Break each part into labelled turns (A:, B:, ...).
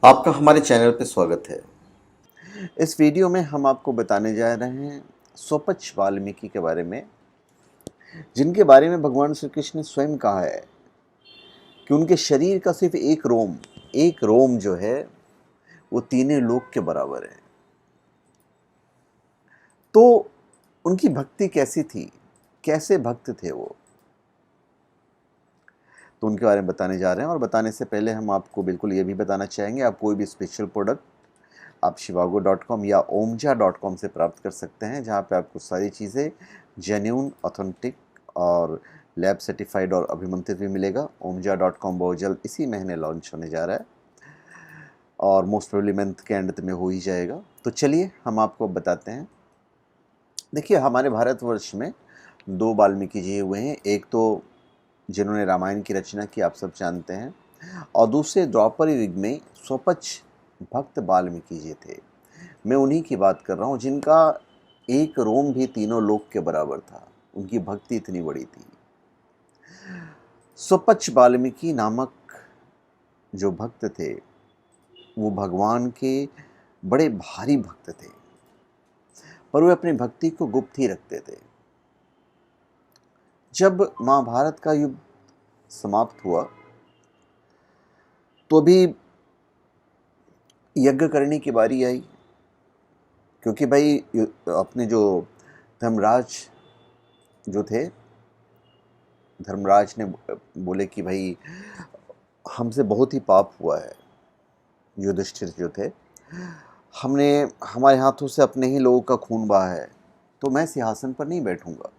A: आपका हमारे चैनल पे स्वागत है।
B: इस वीडियो में हम आपको बताने जा रहे हैं स्वपच वाल्मीकि के बारे में, जिनके बारे में भगवान श्री कृष्ण ने स्वयं कहा है कि उनके शरीर का सिर्फ एक रोम जो है वो तीनों लोक के बराबर है। तो उनकी भक्ति कैसी थी, कैसे भक्त थे वो, तो उनके बारे में बताने जा रहे हैं। और बताने से पहले हम आपको बिल्कुल ये भी बताना चाहेंगे, आप कोई भी स्पेशल प्रोडक्ट आप shivago.com या omja.com से प्राप्त कर सकते हैं, जहाँ पे आपको सारी चीज़ें जेन्यून, ऑथेंटिक और लैब सर्टिफाइड और अभिमंत्रित भी मिलेगा। omja.com बहुत जल्द इसी महीने लॉन्च होने जा रहा है और मोस्ट प्रोबेबली मंथ के एंड में हो ही जाएगा। तो चलिए हम आपको बताते हैं। देखिए, हमारे भारतवर्ष में दो वाल्मीकि जी हुए हैं। एक तो जिन्होंने रामायण की रचना की, आप सब जानते हैं, और दूसरे द्वापर युग में स्वपच भक्त वाल्मीकि जी थे। मैं उन्हीं की बात कर रहा हूँ जिनका एक रोम भी तीनों लोक के बराबर था। उनकी भक्ति इतनी बड़ी थी। स्वपच वाल्मीकि नामक जो भक्त थे वो भगवान के बड़े भारी भक्त थे, पर वे अपनी भक्ति को गुप्त ही रखते थे। जब महाभारत का युग समाप्त हुआ तो भी यज्ञ करने की बारी आई, क्योंकि भाई अपने जो धर्मराज जो थे, धर्मराज ने बोले कि भाई हमसे बहुत ही पाप हुआ है। युधिष्ठिर जो थे, हमने हमारे हाथों से अपने ही लोगों का खून बहा है, तो मैं सिंहासन पर नहीं बैठूंगा।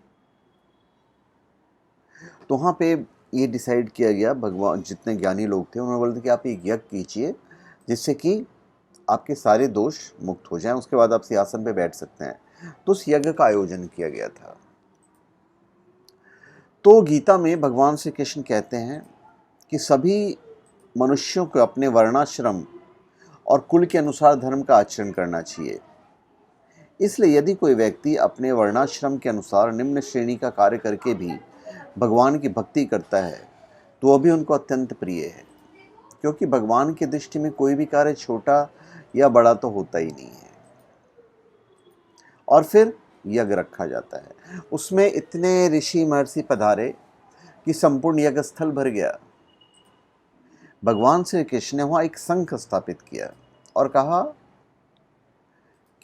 B: तो वहाँ पे ये डिसाइड किया गया, भगवान जितने ज्ञानी लोग थे उन्होंने बोला था कि आप एक यज्ञ कीजिए जिससे कि आपके सारे दोष मुक्त हो जाएं, उसके बाद आप सिंहासन पे बैठ सकते हैं। तो उस यज्ञ का आयोजन किया गया था। तो गीता में भगवान श्री कृष्ण कहते हैं कि सभी मनुष्यों को अपने वर्णाश्रम और कुल के अनुसार धर्म का आचरण करना चाहिए। इसलिए यदि कोई व्यक्ति अपने वर्णाश्रम के अनुसार निम्न श्रेणी का कार्य करके भी भगवान की भक्ति करता है तो वह भी उनको अत्यंत प्रिय है, क्योंकि भगवान की दृष्टि में कोई भी कार्य छोटा या बड़ा तो होता ही नहीं है। और फिर यज्ञ रखा जाता है, उसमें इतने ऋषि महर्षि पधारे कि संपूर्ण यज्ञ स्थल भर गया। भगवान श्री कृष्ण ने वहां एक शंख स्थापित किया और कहा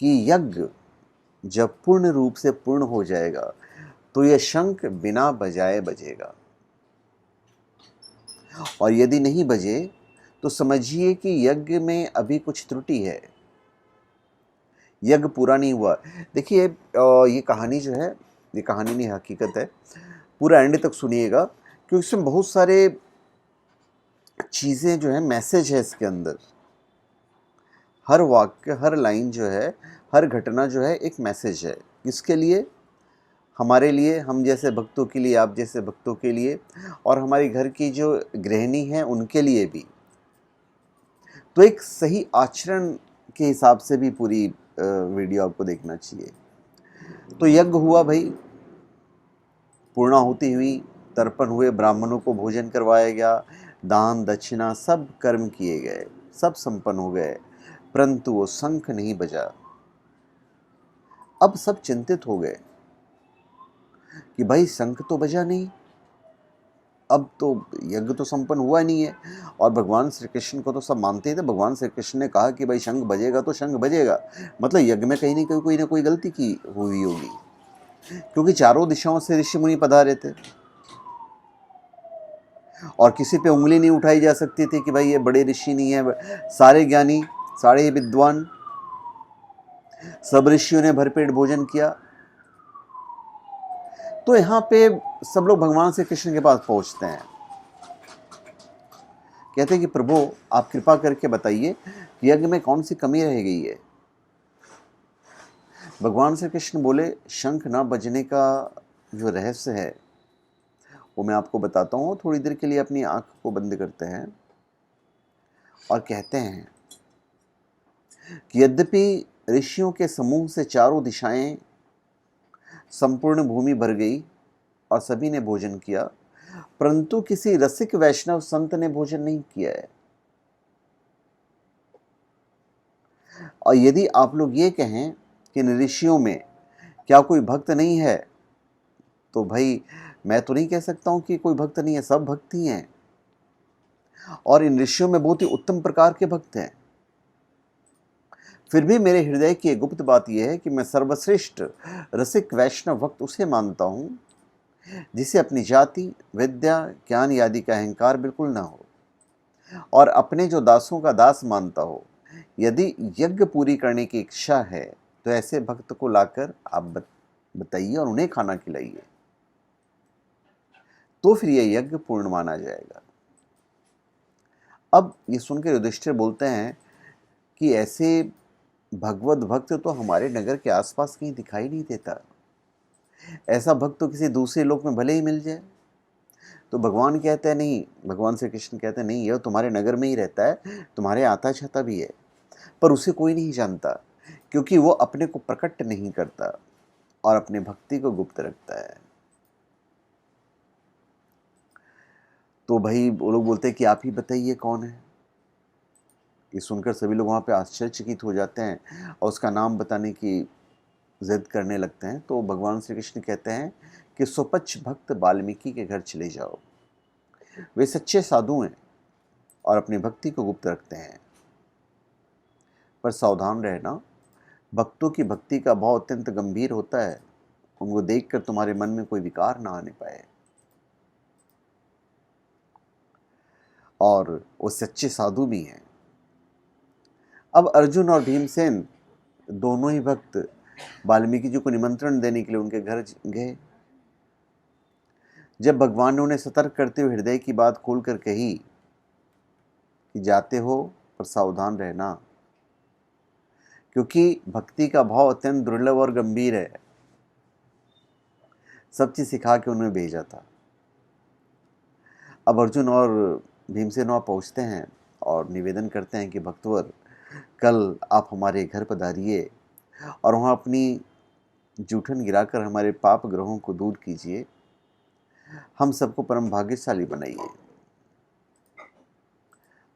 B: कि यज्ञ जब पूर्ण रूप से पूर्ण हो जाएगा तो यह शंख बिना बजाए बजेगा, और यदि नहीं बजे तो समझिए कि यज्ञ में अभी कुछ त्रुटि है, यज्ञ पूरा नहीं हुआ। देखिए, ये कहानी जो है, ये कहानी नहीं हकीकत है, पूरा एंड तक सुनिएगा, क्योंकि इसमें बहुत सारे चीज़ें जो है, मैसेज है इसके अंदर। हर वाक्य, हर लाइन जो है, हर घटना जो है एक मैसेज है। किसके लिए? हमारे लिए, हम जैसे भक्तों के लिए, आप जैसे भक्तों के लिए, और हमारे घर की जो गृहिणी हैं उनके लिए भी। तो एक सही आचरण के हिसाब से भी पूरी वीडियो आपको देखना चाहिए। तो यज्ञ हुआ भाई, पूर्णाहुति हुई, तर्पण हुए, ब्राह्मणों को भोजन करवाया गया, दान दक्षिणा सब कर्म किए गए, सब संपन्न हो गए, परंतु वो शंख नहीं बजा। अब सब चिंतित हो गए कि भाई शंख तो बजा नहीं, अब तो यज्ञ तो संपन्न हुआ नहीं है। और भगवान श्री कृष्ण को तो सब मानते थे। भगवान श्री कृष्ण ने कहा कि भाई शंख बजेगा तो शंख बजेगा, मतलब यज्ञ में कहीं ना कोई गलती की हुई होगी, क्योंकि चारों दिशाओं से ऋषि मुनि पधारे थे और किसी पे उंगली नहीं उठाई जा सकती थी कि भाई ये बड़े ऋषि नहीं है। सारे ज्ञानी, सारे विद्वान, सब ऋषियों ने भरपेट भोजन किया। तो यहाँ पे सब लोग भगवान श्री कृष्ण के पास पहुंचते हैं, कहते हैं कि प्रभु आप कृपा करके बताइए कि यज्ञ में कौन सी कमी रह गई है। भगवान श्री कृष्ण बोले, शंख ना बजने का जो रहस्य है वो मैं आपको बताता हूँ। थोड़ी देर के लिए अपनी आंख को बंद करते हैं और कहते हैं कि यद्यपि ऋषियों के समूह से चारों दिशाएं संपूर्ण भूमि भर गई और सभी ने भोजन किया, परंतु किसी रसिक वैष्णव संत ने भोजन नहीं किया है। और यदि आप लोग ये कहें कि इन ऋषियों में क्या कोई भक्त नहीं है, तो भाई मैं तो नहीं कह सकता हूं कि कोई भक्त नहीं है, सब भक्त ही हैं। और इन ऋषियों में बहुत ही उत्तम प्रकार के भक्त हैं। फिर भी मेरे हृदय की एक गुप्त बात यह है कि मैं सर्वश्रेष्ठ रसिक वैष्णव भक्त उसे मानता हूं जिसे अपनी जाति, विद्या, ज्ञान आदि का अहंकार बिल्कुल ना हो और अपने जो दासों का दास मानता हो। यदि यज्ञ पूरी करने की इच्छा है तो ऐसे भक्त को लाकर आप बताइए और उन्हें खाना खिलाइए, तो फिर यह यज्ञ पूर्ण माना जाएगा। अब ये सुनकर युधिष्ठिर बोलते हैं कि ऐसे भगवत भक्त तो हमारे नगर के आसपास कहीं दिखाई नहीं देता। ऐसा भक्त तो किसी दूसरे लोक में भले ही मिल जाए। तो भगवान कहते हैं नहीं, भगवान श्री कृष्ण कहते हैं नहीं, यह तुम्हारे नगर में ही रहता है, तुम्हारे आता जाता भी है, पर उसे कोई नहीं जानता क्योंकि वो अपने को प्रकट नहीं करता और अपने भक्ति को गुप्त रखता है। तो भाई वो लोग बोलते हैं कि आप ही बताइए कौन है। ये सुनकर सभी लोग वहाँ पे आश्चर्यचकित हो जाते हैं और उसका नाम बताने की जिद करने लगते हैं। तो भगवान श्री कृष्ण कहते हैं कि सुपच्छ भक्त वाल्मीकि के घर चले जाओ, वे सच्चे साधु हैं और अपनी भक्ति को गुप्त रखते हैं। पर सावधान रहना, भक्तों की भक्ति का भाव अत्यंत गंभीर होता है, उनको देखकर तुम्हारे मन में कोई विकार ना आने पाए। और वो सच्चे साधु भी हैं। अब अर्जुन और भीमसेन दोनों ही भक्त वाल्मीकि जी को निमंत्रण देने के लिए उनके घर गए। जब भगवान ने उन्हें सतर्क करते हुए हृदय की बात खोलकर कही कि जाते हो पर सावधान रहना, क्योंकि भक्ति का भाव अत्यंत दुर्लभ और गंभीर है, सब चीज सिखा के उन्हें भेजा था। अब अर्जुन और भीमसेन वहाँ पहुँचते हैं और निवेदन करते हैं कि भक्तवर, कल आप हमारे घर पधारिए और वहाँ अपनी जूठन गिराकर हमारे पाप ग्रहों को दूर कीजिए, हम सबको परम भाग्यशाली बनाइए।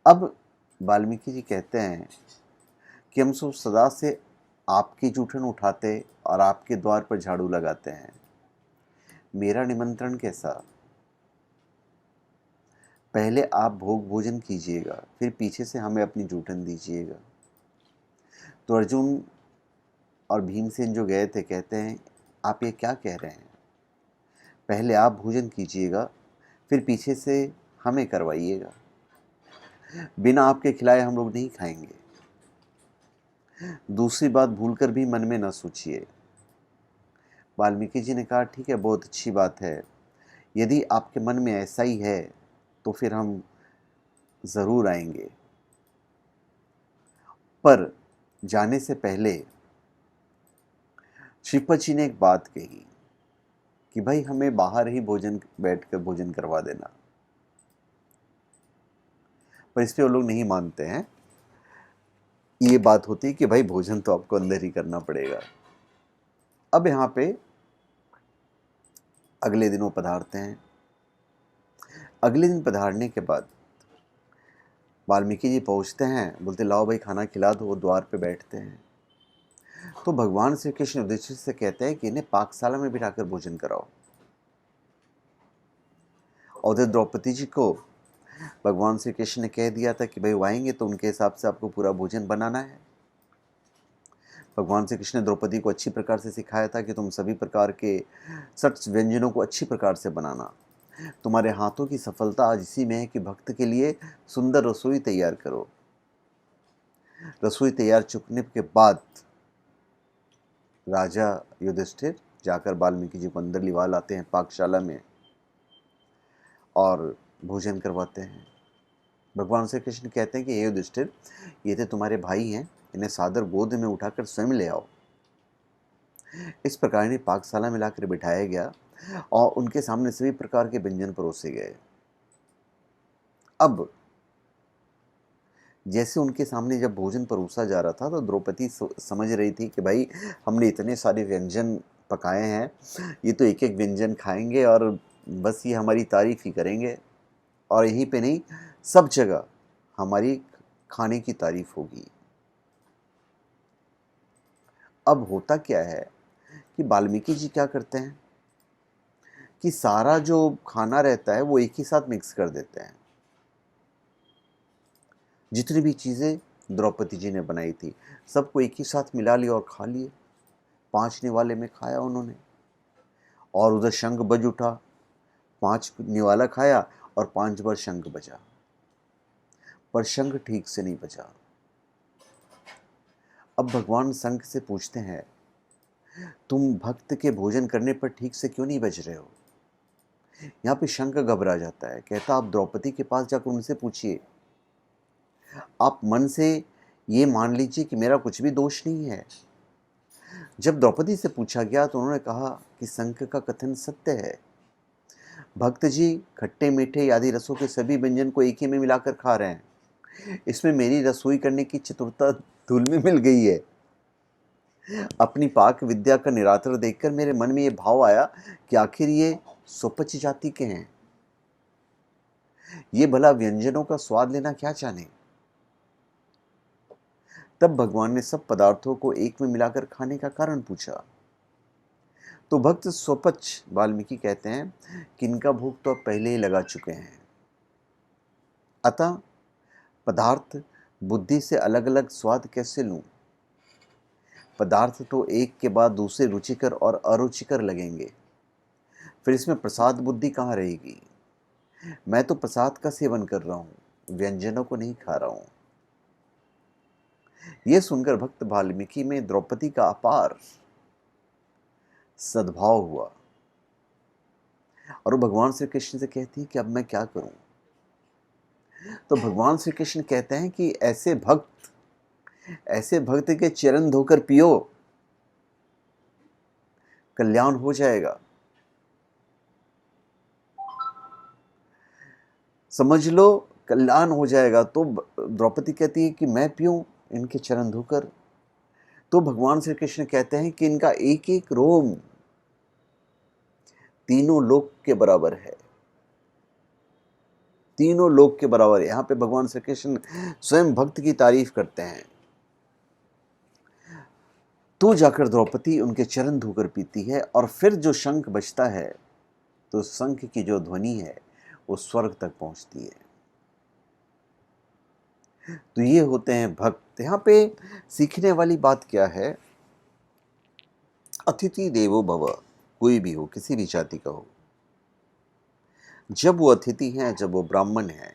B: अब वाल्मीकि जी कहते हैं कि हम सब सदा से आपकी जूठन उठाते और आपके द्वार पर झाड़ू लगाते हैं, मेरा निमंत्रण कैसा? पहले आप भोग भोजन कीजिएगा, फिर पीछे से हमें अपनी जूठन दीजिएगा। तो अर्जुन और भीमसेन जो गए थे कहते हैं आप ये क्या कह रहे हैं, पहले आप भोजन कीजिएगा फिर पीछे से हमें करवाइएगा, बिना आपके खिलाए हम लोग नहीं खाएंगे। दूसरी बात भूलकर भी मन में न सोचिए। वाल्मीकि जी ने कहा ठीक है, बहुत अच्छी बात है, यदि आपके मन में ऐसा ही है तो फिर हम ज़रूर आएंगे। पर जाने से पहले श्रीपद जी ने एक बात कही कि भाई हमें बाहर ही बैठकर भोजन करवा देना, पर इस पे वो लोग नहीं मानते हैं। ये बात होती है कि भाई भोजन तो आपको अंदर ही करना पड़ेगा। अब यहाँ पे अगले दिन वो पधारते हैं। अगले दिन पधारने के बाद वाल्मीकि जी पहुँचते हैं, बोलते लाओ भाई खाना खिला दो, वो द्वार पे बैठते हैं। तो भगवान श्री कृष्ण युधिष्ठिर से कहते हैं कि इन्हें पाकशाला में बिठाकर भोजन कराओ। और उधर द्रौपदी जी को भगवान श्री कृष्ण ने कह दिया था कि भाई वो आएंगे तो उनके हिसाब से आपको पूरा भोजन बनाना है। भगवान श्री कृष्ण ने द्रौपदी को अच्छी प्रकार से सिखाया था कि तुम सभी प्रकार के 60 व्यंजनों को अच्छी प्रकार से बनाना, तुम्हारे हाथों की सफलता आज इसी में है कि भक्त के लिए सुंदर रसोई तैयार करो। रसोई तैयार चुकने के बाद राजा युधिष्ठिर जाकर वाल्मीकि जी को अंदर लिवा लाते हैं पाकशाला में और भोजन करवाते हैं। भगवान श्री कृष्ण कहते हैं कि हे युधिष्ठिर, ये तो तुम्हारे भाई हैं, इन्हें सादर गोद में उठाकर स्वयं ले आओ। इस प्रकार इन्हें पाकशाला में लाकर बिठाया गया और उनके सामने सभी प्रकार के व्यंजन परोसे गए। अब जैसे उनके सामने जब भोजन परोसा जा रहा था तो द्रौपदी समझ रही थी कि भाई हमने इतने सारे व्यंजन पकाए हैं, ये तो एक एक व्यंजन खाएंगे और बस ये हमारी तारीफ ही करेंगे और यहीं पे नहीं, सब जगह हमारी खाने की तारीफ होगी। अब होता क्या है कि वाल्मीकि जी क्या करते हैं कि सारा जो खाना रहता है वो एक ही साथ मिक्स कर देते हैं। जितनी भी चीज़ें द्रौपदी जी ने बनाई थी सबको एक ही साथ मिला लिया और खा लिए। 5 निवाले में खाया उन्होंने और उधर शंख बज उठा। 5 निवाला खाया और 5 बार शंख बजा, पर शंख ठीक से नहीं बजा। अब भगवान शंख से पूछते हैं, तुम भक्त के भोजन करने पर ठीक से क्यों नहीं बज रहे हो? यहाँ पे शंख घबरा जाता है, कहता आप द्रौपदी के पास जाकर उनसे पूछिए। आप मन से ये मान लीजिए कि मेरा कुछ भी दोष नहीं है। जब द्रौपदी से पूछा गया तो उन्होंने कहा कि शंख का कथन सत्य है। भक्त जी खट्टे मीठे आदि रसों के सभी व्यंजन को एक ही में मिलाकर खा रहे हैं। इसमें मेरी रसोई करने की चतुरता धूल में मिल गई है। अपनी पाक विद्या का निरातर देखकर मेरे मन में ये भाव आया कि आखिर ये सुपच जाति के हैं। ये भला व्यंजनों का स्वाद लेना क्या जाने। तब भगवान ने सब पदार्थों को एक में मिलाकर खाने का कारण पूछा। तो भक्त स्वपच वाल्मीकि कहते हैं कि इनका भूख तो अब पहले ही लगा चुके हैं। अतः पदार्थ बुद्धि से अलग अलग स्वाद कैसे लूं? पदार्थ तो एक के बाद दूसरे रुचिकर और अरुचिकर लगेंगे, फिर इसमें प्रसाद बुद्धि कहाँ रहेगी? मैं तो प्रसाद का सेवन कर रहा हूं, व्यंजनों को नहीं खा रहा हूं। यह सुनकर भक्त वाल्मीकि में द्रौपदी का अपार सद्भाव हुआ और वो भगवान श्री कृष्ण से कहती है कि अब मैं क्या करूं? तो भगवान श्री कृष्ण कहते हैं कि ऐसे भक्त के चरण धोकर पियो, कल्याण हो जाएगा। समझ लो कल्याण हो जाएगा। तो द्रौपदी कहती है कि मैं पीऊं इनके चरण धोकर? तो भगवान श्री कृष्ण कहते हैं कि इनका एक एक रोम तीनों लोक के बराबर है, तीनों लोक के बराबर है। यहां पे भगवान श्री कृष्ण स्वयं भक्त की तारीफ करते हैं। तो जाकर द्रौपदी उनके चरण धोकर पीती है और फिर जो शंख बजता है तो शंख की जो ध्वनि है वो स्वर्ग तक पहुंचती है। तो ये होते हैं भक्त। यहाँ पे सीखने वाली बात क्या है? अतिथि देवो भव, कोई भी हो, किसी भी जाति का हो, जब वो अतिथि हैं, जब वो ब्राह्मण हैं,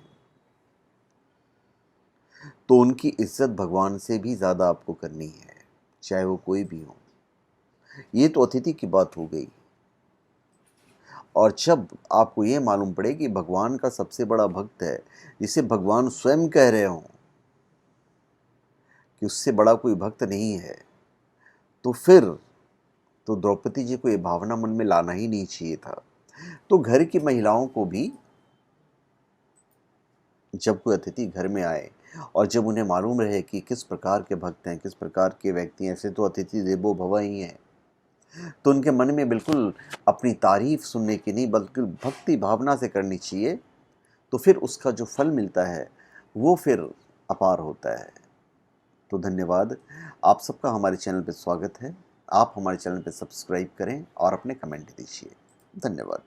B: तो उनकी इज्जत भगवान से भी ज़्यादा आपको करनी है, चाहे वो कोई भी हो। ये तो अतिथि की बात हो गई। और जब आपको ये मालूम पड़े कि भगवान का सबसे बड़ा भक्त है, जिसे भगवान स्वयं कह रहे हों कि उससे बड़ा कोई भक्त नहीं है, तो फिर तो द्रौपदी जी को ये भावना मन में लाना ही नहीं चाहिए था। तो घर की महिलाओं को भी जब कोई अतिथि घर में आए और जब उन्हें मालूम रहे कि किस प्रकार के भक्त हैं, किस प्रकार के व्यक्ति हैं, ऐसे तो अतिथि देवो भव ही हैं, तो उनके मन में बिल्कुल अपनी तारीफ सुनने की नहीं बल्कि भक्ति भावना से करनी चाहिए। तो फिर उसका जो फल मिलता है वो फिर अपार होता है। तो धन्यवाद। आप सबका हमारे चैनल पर स्वागत है। आप हमारे चैनल पर सब्सक्राइब करें और अपने कमेंट दीजिए। धन्यवाद।